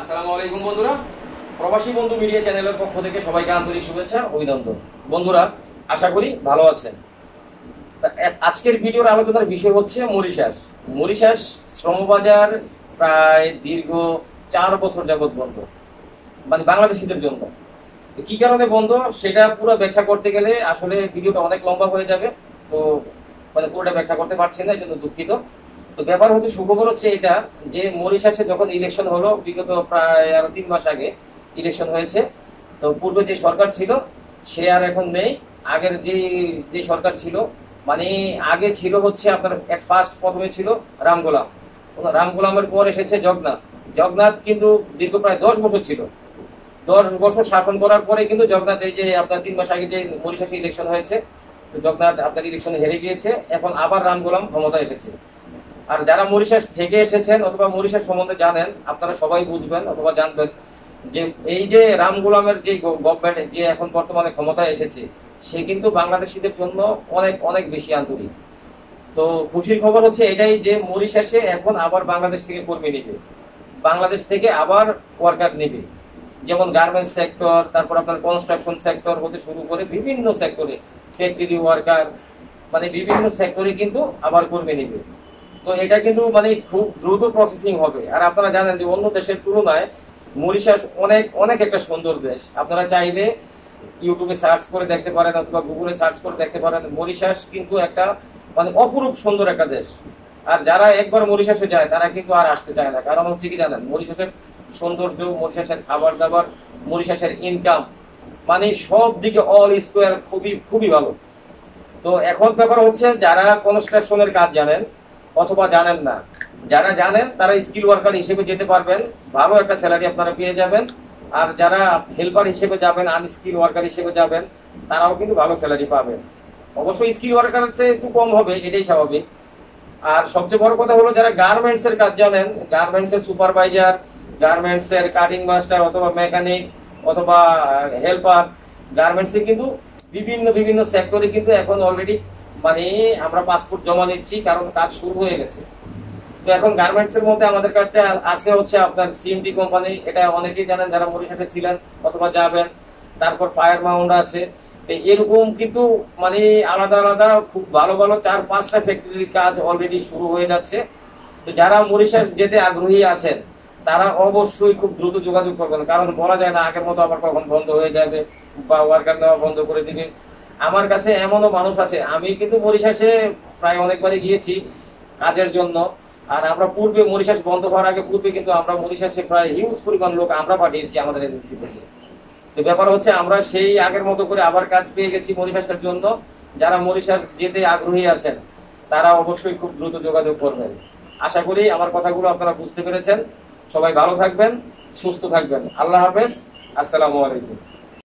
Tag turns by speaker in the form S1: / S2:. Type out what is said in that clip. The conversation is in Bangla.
S1: আসসালামু আলাইকুম বন্ধুরা, প্রবাসী বন্ধু মিডিয়া চ্যানেলের পক্ষ থেকে সবাইকে আন্তরিক শুভেচ্ছা অভিনন্দন। বন্ধুরা, আশা করি ভালো আছেন। আজকের ভিডিওর আলোচনার বিষয় হচ্ছে মরিশাস। মরিশাস শ্রমবাজার প্রায় দীর্ঘ 4 বছর যাবৎ বন্ধ, মানে বাংলাদেশিদের জন্য। কি কারণে বন্ধ সেটা পুরো ব্যাখ্যা করতে গেলে আসলে ভিডিওটা অনেক লম্বা হয়ে যাবে, তো মানে পুরোটা ব্যাখ্যা করতে পারছি না, এই জন্য দুঃখিত। তো ব্যাপার হচ্ছে, সুখবর হচ্ছে এটা যে মরিশাসে যখন ইলেকশন হলো বিগত প্রায় আরো 3 মাস আগে ইলেকশন হয়েছে, তো পূর্বে যে সরকার ছিল সে আর এখন নেই। আগের যে যে সরকার ছিল, মানে আগে ছিল হচ্ছে আপনার প্রথমে ছিল রামগোলাম। রামগোলামের পর এসেছে জগন্নাথ। জগন্নাথ কিন্তু দীর্ঘ প্রায় 10 বছর ছিল। 10 বছর শাসন করার পরে কিন্তু জগন্নাথ, এই যে আপনার 3 মাস আগে যে মরিশাসে ইলেকশন হয়েছে, তো জগন্নাথ আপনার ইলেকশনে হেরে গিয়েছে। এখন আবার রামগোলাম ক্ষমতা এসেছে। আর যারা মরিশাস থেকে এসেছেন অথবা মরিশাস সম্বন্ধে জানেন, আপনারা সবাই বুঝবেন অথবা জানবেন যে এই যে রাম গোলামের যে গভর্নমেন্ট যে এখন বর্তমানে ক্ষমতায় এসেছে, সে কিন্তু বাংলাদেশিদের জন্য অনেক অনেক বেশি আন্তরিক। তো খুশির খবর হচ্ছে এটাই যে মরিশাসে এখন আবার বাংলাদেশ থেকে কর্মী নিবে, বাংলাদেশ থেকে আবার ওয়ার্কার নিবে। যেমন গার্মেন্টস সেক্টর, তারপর আপনার কনস্ট্রাকশন সেক্টর হতে শুরু করে বিভিন্ন সেক্টরে, ফ্যাক্টরি ওয়ার্কার, মানে বিভিন্ন সেক্টরে কিন্তু আবার কর্মী নিবে। তো এটা কিন্তু মানে খুব দ্রুত প্রসেসিং হবে। আর আপনারা জানেন যে অন্য দেশের তুলনায় মরিশাস অনেক অনেক একটা সুন্দর দেশ। আপনারা চাইলে ইউটিউবে সার্চ করে দেখতে পারেন অথবা গুগলে সার্চ করে দেখতে পারেন। মরিশাস কিন্তু একটা মানে অপরূপ সুন্দর একটা দেশ। আর যারা একবার মরিশাসে যায় তারা কিন্তু আর আসতে চায় না। কারণ হচ্ছে কি জানেন, মরিশাসের সৌন্দর্য, মরিশাসের খাবার দাবার, মরিশাসের ইনকাম, মানে সব দিকে অল স্কোয়ার খুবই খুবই ভালো। তো এখন ব্যাপার হচ্ছে, যারা কনস্ট্রাকশনের কাজ জানেন অথবা জানেন না, যারা জানেন তারা স্কিল ওয়ার্কার হিসেবে যেতে পারবেন, ভালো একটা স্যালারি আপনারা পেয়ে যাবেন। আর যারা হেল্পার হিসেবে যাবেন, আনস্কিল ওয়ার্কার হিসেবে যাবেন, তারাও কিন্তু ভালো স্যালারি পাবেন। অবশ্যই স্কিল ওয়ার্কার হচ্ছে একটু কম হবে, এটাই স্বাভাবিক। আর সবচেয়ে বড় কথা হলো, যারা গার্মেন্টস এর কাজ জানেন, গার্মেন্টস এর সুপারভাইজার, গার্মেন্টস এর কাটিং মাস্টার অথবা মেকানিক অথবা হেল্পার, গার্মেন্টসে কিন্তু বিভিন্ন বিভিন্ন সেক্টরে কিন্তু এখন অলরেডি মানে আমরা পাসপোর্ট জমা নিচ্ছি, কারণ কাজ শুরু হয়ে গেছে। তো এখন গার্মেন্টস এর মধ্যে আমাদের কাছে আছে হচ্ছে আপনার সিএমটি কোম্পানি, এটা অনেকেই জানেন যারা মরিশাসে ছিলেন অথবা যাবেন। তারপর ফায়ার মাউন্ট আছে। তো এরকম কিন্তু মানে আলাদা আলাদা খুব ভালো ভালো 4-5টা ফ্যাক্টরির কাজ অলরেডি শুরু হয়ে যাচ্ছে। তো যারা মরিশাস যেতে আগ্রহী আছেন তারা অবশ্যই খুব দ্রুত যোগাযোগ করবেন, কারণ বলা যায় না আগের মতো আবার কখন বন্ধ হয়ে যাবে বা ওয়ার্কার নেওয়া বন্ধ করে দিবে। আমার কাছে এমনও মানুষ আছে, আমি কিন্তু মরিশাসে প্রায় অনেকবারই গিয়েছি কাজের জন্য। আর আমরা পূর্বে মরিশাস বন্ধ হওয়ার আগে পূর্বে কিন্তু আমরা মরিশাসে প্রায় হিউজ পরিমাণ লোক আমরা পাঠিয়েছি আমাদের এজেন্সি থেকে। তো ব্যাপার হচ্ছে, আমরা সেই আগের মতো করে আবার কাজ পেয়ে গেছি মরিশাসের জন্য। যারা মরিশাস যেতে আগ্রহী আছেন তারা অবশ্যই খুব দ্রুত যোগাযোগ করবেন। আশা করি আমার কথাগুলো আপনারা বুঝতে পেরেছেন। সবাই ভালো থাকবেন, সুস্থ থাকবেন। আল্লাহ হাফেজ, আসসালামু আলাইকুম।